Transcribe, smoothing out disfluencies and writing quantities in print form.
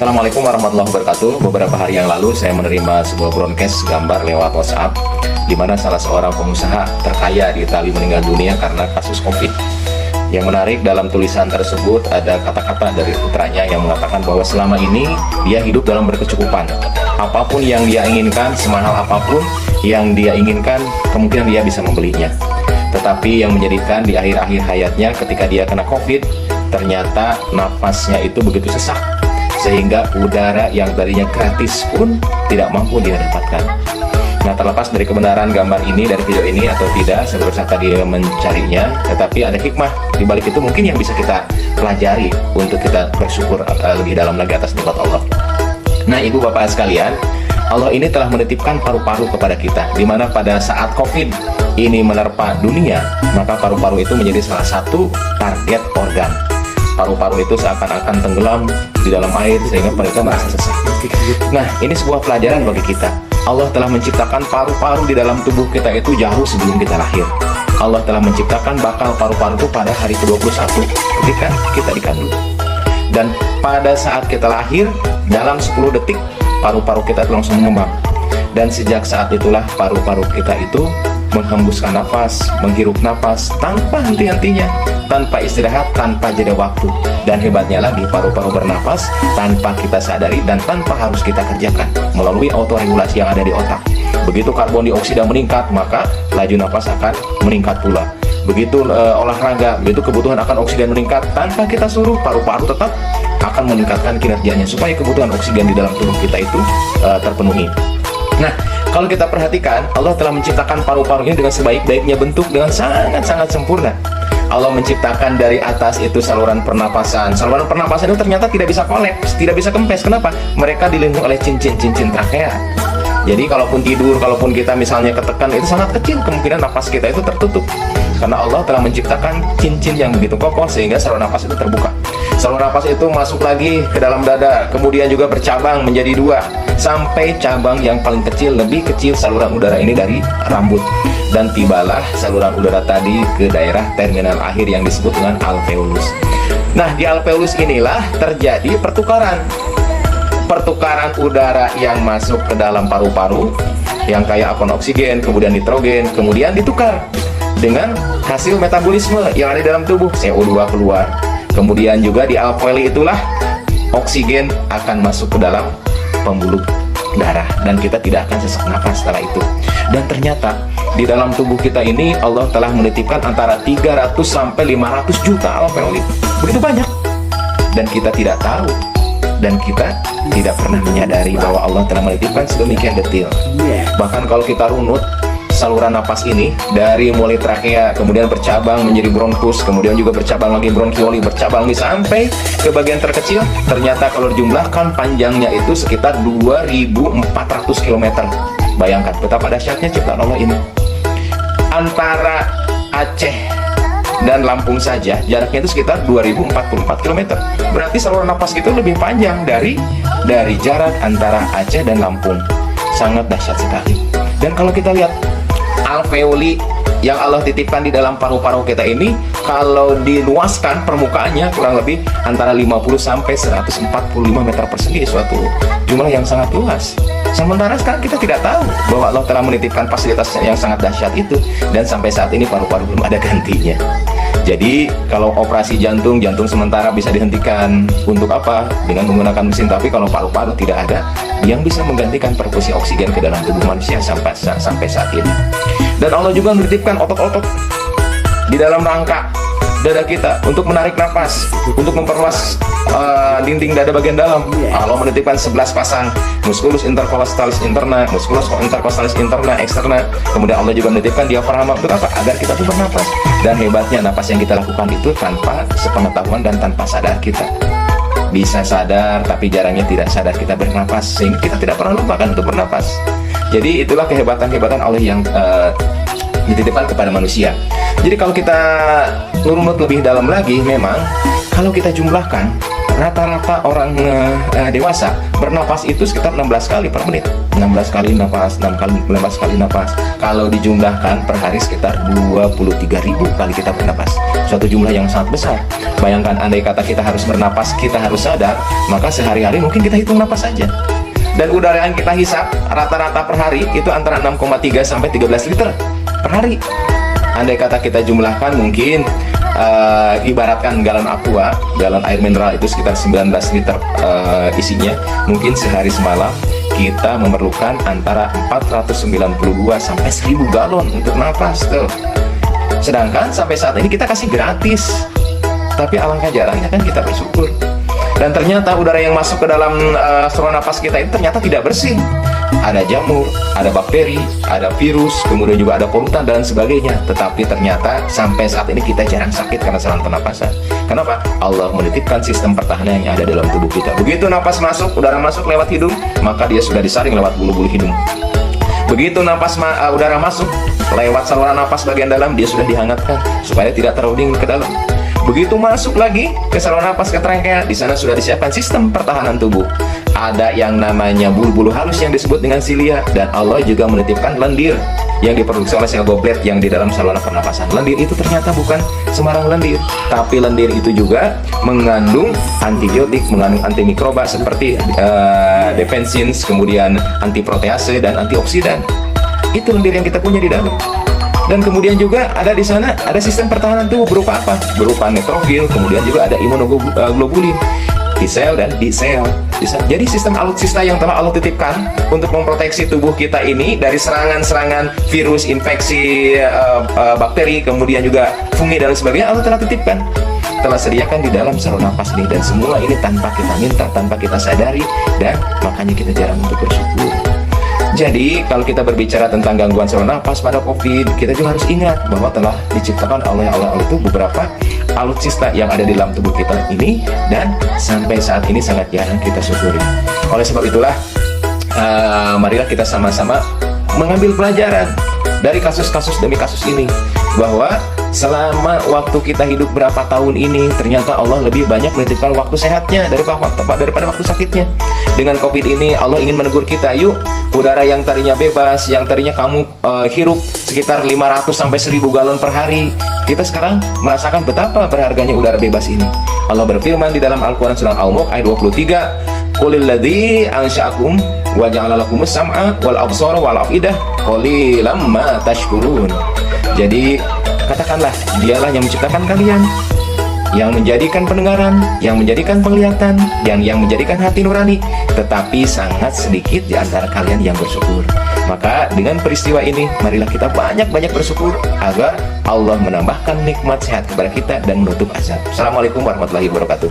Assalamualaikum warahmatullahi wabarakatuh. Beberapa hari yang lalu saya menerima sebuah broadcast gambar lewat WhatsApp di mana salah seorang pengusaha terkaya di Italia meninggal dunia karena kasus COVID. Yang menarik dalam tulisan tersebut ada kata-kata dari putranya yang mengatakan bahwa selama ini dia hidup dalam berkecukupan. Apapun yang dia inginkan, semahal apapun yang dia inginkan, kemungkinan dia bisa membelinya. Tetapi yang menyedihkan di akhir-akhir hayatnya ketika dia kena COVID, ternyata nafasnya itu begitu sesak sehingga udara yang tadinya gratis pun tidak mampu dia dapatkan. Nah, terlepas dari kebenaran gambar ini, dari video ini atau tidak, saya berkata dia mencarinya, tetapi ada hikmah di balik itu mungkin yang bisa kita pelajari untuk kita bersyukur lebih dalam lagi atas nikmat Allah. Nah, ibu bapak sekalian, Allah ini telah menitipkan paru-paru kepada kita, di mana pada saat COVID ini menerpa dunia, maka paru-paru itu menjadi salah satu target organ. Paru-paru itu seakan-akan tenggelam di dalam air sehingga mereka merasa sesak. Nah, ini sebuah pelajaran bagi kita. Allah telah menciptakan paru-paru di dalam tubuh kita itu jauh sebelum kita lahir. Allah telah menciptakan bakal paru-paru itu pada hari ke-21 ketika kita dikandung. Dan pada saat kita lahir, dalam 10 detik paru-paru kita itu langsung mengembang. Dan sejak saat itulah paru-paru kita itu menghembuskan nafas, menghirup nafas tanpa henti-hentinya, tanpa istirahat, tanpa jeda waktu. Dan hebatnya lagi, paru-paru bernafas tanpa kita sadari dan tanpa harus kita kerjakan melalui autoregulasi yang ada di otak. Begitu karbon dioksida meningkat, maka laju nafas akan meningkat pula. Begitu olahraga, begitu kebutuhan akan oksigen meningkat, tanpa kita suruh, paru-paru tetap akan meningkatkan kinerjanya supaya kebutuhan oksigen di dalam tubuh kita itu terpenuhi. Nah, kalau kita perhatikan, Allah telah menciptakan paru-paru ini dengan sebaik-baiknya bentuk, dengan sangat-sangat sempurna. Allah menciptakan dari atas itu saluran pernapasan. Saluran pernapasan itu ternyata tidak bisa kolaps, tidak bisa kempes. Kenapa? Mereka dilindungi oleh cincin-cincin trakea. Jadi kalaupun tidur, kalaupun kita misalnya ketekan, itu sangat kecil kemungkinan napas kita itu tertutup. Karena Allah telah menciptakan cincin yang begitu kokoh sehingga saluran napas itu terbuka. Saluran napas itu masuk lagi ke dalam dada, kemudian juga bercabang menjadi 2, sampai cabang yang paling kecil, lebih kecil saluran udara ini dari rambut. Dan tibalah saluran udara tadi ke daerah terminal akhir yang disebut dengan alveolus. Nah, di alveolus inilah terjadi pertukaran udara yang masuk ke dalam paru-paru yang kaya akan oksigen, kemudian nitrogen, kemudian ditukar dengan hasil metabolisme yang ada di dalam tubuh, CO2 keluar. Kemudian juga di alveoli itulah oksigen akan masuk ke dalam pembuluh darah dan kita tidak akan sesak nafas setelah itu. Dan ternyata di dalam tubuh kita ini Allah telah menitipkan antara 300 sampai 500 juta alveoli. Begitu banyak. Dan kita tidak tahu. Dan kita tidak pernah menyadari bahwa Allah telah menitipkan sedemikian detail. Bahkan kalau kita runut saluran napas ini dari mulai trakea, kemudian bercabang menjadi bronkus, kemudian juga bercabang lagi bronkioli, bercabang lagi sampai ke bagian terkecil, ternyata kalau dijumlahkan panjangnya itu sekitar 2.400 km. Bayangkan betapa dahsyatnya ciptaan Allah ini. Antara Aceh dan Lampung saja jaraknya itu sekitar 2044 km. Berarti saluran napas itu lebih panjang dari jarak antara Aceh dan Lampung. Sangat dahsyat sekali. Dan kalau kita lihat alveoli yang Allah titipkan di dalam paru-paru kita ini, kalau diluaskan permukaannya kurang lebih antara 50 sampai 145 meter persegi, suatu jumlah yang sangat luas. Sementara sekarang kita tidak tahu bahwa Allah telah menitipkan fasilitas yang sangat dahsyat itu, dan sampai saat ini paru-paru belum ada gantinya. Jadi kalau operasi jantung sementara bisa dihentikan untuk apa? Dengan menggunakan mesin, tapi kalau paru-paru tidak ada yang bisa menggantikan perfusi oksigen ke dalam tubuh manusia sampai saat ini. Dan Allah juga menitipkan otot-otot di dalam rangka dada kita untuk menarik nafas, untuk memperluas dinding dada bagian dalam. Allah menitipkan 11 pasang musculus intercolastalis interna, musculus intercolastalis interna, externa. Kemudian Allah juga menitipkan diafragma untuk apa? Agar kita tuh bernafas. Dan hebatnya napas yang kita lakukan itu tanpa sepengetahuan dan tanpa sadar kita. Bisa sadar tapi jarangnya tidak sadar kita bernapas, sehingga kita tidak pernah lupakan untuk bernapas. Jadi itulah kehebatan-kehebatan Allah yang dititipkan kepada manusia. Jadi kalau kita nurut lebih dalam lagi, memang Kalau kita jumlahkan, rata-rata orang dewasa bernapas itu sekitar 16 kali per menit. 16 kali napas, 16 kali napas. Kalau dijumlahkan per hari sekitar 23.000 kali kita bernapas. Suatu jumlah yang sangat besar. Bayangkan andai kata kita harus bernapas, kita harus sadar, maka sehari-hari mungkin kita hitung napas saja. Dan udara yang kita hisap rata-rata per hari itu antara 6,3 sampai 13 liter per hari. Andai kata kita jumlahkan mungkin ibaratkan galon aqua, galon air mineral itu sekitar 19 liter isinya, mungkin sehari semalam kita memerlukan antara 492 sampai 1000 galon untuk nafas tuh. Sedangkan sampai saat ini kita kasih gratis, tapi alangkah jarangnya kan kita bersyukur. Dan ternyata udara yang masuk ke dalam saluran napas kita itu ternyata tidak bersih. Ada jamur, ada bakteri, ada virus, kemudian juga ada polutan dan sebagainya. Tetapi ternyata sampai saat ini kita jarang sakit karena saluran pernapasan. Kenapa? Allah menitipkan sistem pertahanan yang ada dalam tubuh kita. Begitu napas masuk, udara masuk lewat hidung, maka dia sudah disaring lewat bulu-bulu hidung. Begitu udara masuk lewat saluran napas bagian dalam, dia sudah dihangatkan supaya tidak terlalu dingin ke dalam. Begitu masuk lagi ke saluran napas ke trangkea, di sana sudah disiapkan sistem pertahanan tubuh. Ada yang namanya bulu-bulu halus yang disebut dengan silia, dan Allah juga menitipkan lendir yang diproduksi oleh sel goblet yang di dalam saluran pernapasan. Lendir itu ternyata bukan sembarang lendir, tapi lendir itu juga mengandung antibiotik, mengandung antimikroba seperti defensins, kemudian antiprotease dan antioksidan. Itu lendir yang kita punya di dalam. Dan kemudian juga ada di sana ada sistem pertahanan tubuh berupa apa? Berupa neutrofil, kemudian juga ada imunoglobulin, T sel dan B sel. Jadi sistem alutsista yang telah Allah titipkan untuk memproteksi tubuh kita ini dari serangan-serangan virus, infeksi, bakteri, kemudian juga fungi dan sebagainya, Allah telah titipkan, telah sediakan di dalam saluran napas ini. Dan semua ini tanpa kita minta, tanpa kita sadari, dan makanya kita jarang untuk bersyukur. Jadi kalau kita berbicara tentang gangguan saluran napas pada COVID, kita juga harus ingat bahwa telah diciptakan oleh Allah itu beberapa alutsista yang ada di dalam tubuh kita ini, dan sampai saat ini sangat jarang kita syukuri. Oleh sebab itulah, marilah kita sama-sama mengambil pelajaran dari kasus-kasus demi kasus ini, bahwa selama waktu kita hidup berapa tahun ini, ternyata Allah lebih banyak menitipkan waktu sehatnya daripada waktu sakitnya. Dengan COVID ini Allah ingin menegur kita, yuk, udara yang tadinya bebas, yang tadinya kamu hirup sekitar 500 sampai 1000 galon per hari, kita sekarang merasakan betapa berharganya udara bebas ini. Allah berfirman di dalam Al-Quran surah Al-Mulk ayat 23, Qulil ladzi ansha'akum wa ja'ala lakumus sam'a wal absara wal afidah qalilam ma tashkurun. Jadi katakanlah, dialah yang menciptakan kalian, yang menjadikan pendengaran, yang menjadikan penglihatan, yang menjadikan hati nurani, tetapi sangat sedikit di antara kalian yang bersyukur. Maka dengan peristiwa ini, marilah kita banyak-banyak bersyukur agar Allah menambahkan nikmat sehat kepada kita dan menutup azab. Assalamualaikum warahmatullahi wabarakatuh.